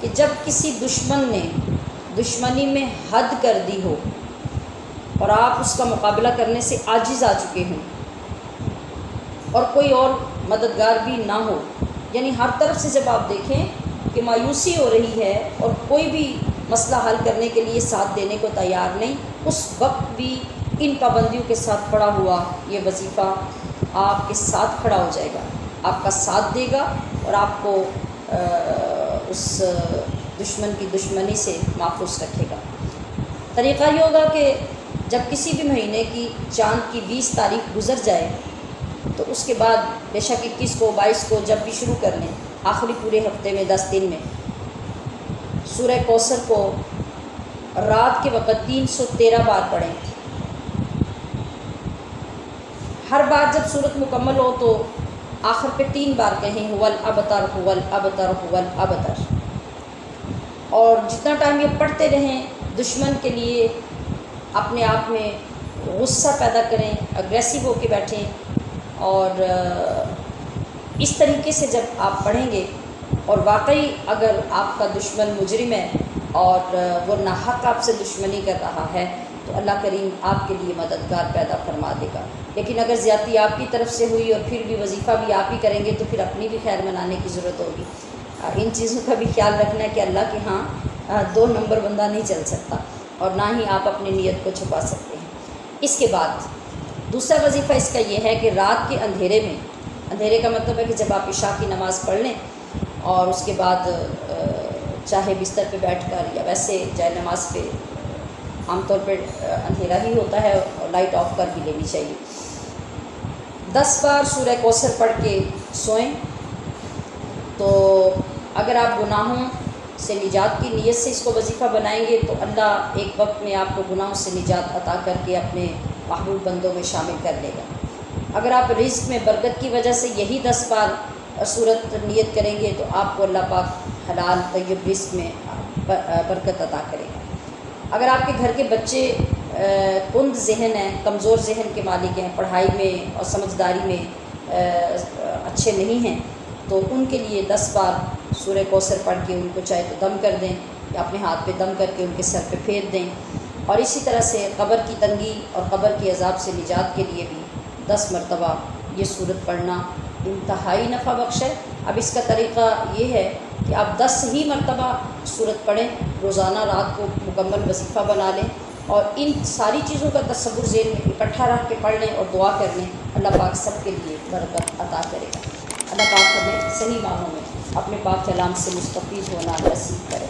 کہ جب کسی دشمن نے دشمنی میں حد کر دی ہو اور آپ اس کا مقابلہ کرنے سے عاجز آ چکے ہوں اور کوئی اور مددگار بھی نہ ہو، یعنی ہر طرف سے جب آپ دیکھیں کہ مایوسی ہو رہی ہے اور کوئی بھی مسئلہ حل کرنے کے لیے ساتھ دینے کو تیار نہیں، اس وقت بھی ان پابندیوں کے ساتھ پڑا ہوا یہ وظیفہ آپ کے ساتھ کھڑا ہو جائے گا، آپ کا ساتھ دے گا اور آپ کو اس دشمن کی دشمنی سے محفوظ رکھے گا۔ طریقہ یہ ہوگا کہ جب کسی بھی مہینے کی چاند کی 20 تاریخ گزر جائے تو اس کے بعد بے شک 21 کو 22 کو جب بھی شروع کر لیں، آخری پورے ہفتے میں 10 دن میں سورہ کوثر کو رات کے وقت 313 بار پڑھیں۔ ہر بار جب سورت مکمل ہو تو آخر پہ 3 بار کہیں هو الابتر هو الابتر هو الابتر، اور جتنا ٹائم یہ پڑھتے رہیں دشمن کے لیے اپنے آپ میں غصہ پیدا کریں، اگریسو ہو کے بیٹھیں، اور اس طریقے سے جب آپ پڑھیں گے اور واقعی اگر آپ کا دشمن مجرم ہے اور وہ ناحق آپ سے دشمنی کر رہا ہے تو اللہ کریم آپ کے لیے مددگار پیدا فرما دے گا۔ لیکن اگر زیادتی آپ کی طرف سے ہوئی اور پھر بھی وظیفہ بھی آپ ہی کریں گے تو پھر اپنی بھی خیر منانے کی ضرورت ہوگی۔ ان چیزوں کا بھی خیال رکھنا ہے کہ اللہ کے ہاں 2 نمبر بندہ نہیں چل سکتا اور نہ ہی آپ اپنی نیت کو چھپا سکتے ہیں۔ اس کے بعد دوسرا وظیفہ اس کا یہ ہے کہ رات کے اندھیرے میں، اندھیرے کا مطلب ہے کہ جب آپ عشاء کی نماز پڑھ لیں اور اس کے بعد چاہے بستر پہ بیٹھ کر یا ویسے جائے نماز پہ، عام طور پہ اندھیرا ہی ہوتا ہے اور لائٹ آف کر بھی لینی چاہیے، 10 بار سورہ کوثر پڑھ کے سوئیں۔ تو اگر آپ گناہوں سے نجات کی نیت سے اس کو وظیفہ بنائیں گے تو اللہ ایک وقت میں آپ کو گناہوں سے نجات عطا کر کے اپنے محبوب بندوں میں شامل کر لے گا۔ اگر آپ رزق میں برکت کی وجہ سے یہی 10 بار صورت نیت کریں گے تو آپ کو اللہ پاک حلال طیب رزق میں برکت عطا کرے گا۔ اگر آپ کے گھر کے بچے کند ذہن ہیں، کمزور ذہن کے مالک ہیں، پڑھائی میں اور سمجھداری میں اچھے نہیں ہیں تو ان کے لیے 10 بار سورہ کوثر پڑھ کے ان کو چاہے تو دم کر دیں یا اپنے ہاتھ پہ دم کر کے ان کے سر پہ پھیر دیں۔ اور اسی طرح سے قبر کی تنگی اور قبر کی عذاب سے نجات کے لیے بھی 10 مرتبہ یہ سورت پڑھنا انتہائی نفع بخش ہے۔ اب اس کا طریقہ یہ ہے کہ آپ 10 ہی مرتبہ سورت پڑھیں، روزانہ رات کو مکمل وظیفہ بنا لیں اور ان ساری چیزوں کا تصور ذہن میں اکٹھا رکھ کے پڑھ لیں اور دعا کر لیں، اللہ پاک سب کے لیے برکت عطا کرے گا۔ اللہ پاک ہمیں صحیح معنوں میں اپنے پاک کلام سے مستفید ہونا نصیب کرے۔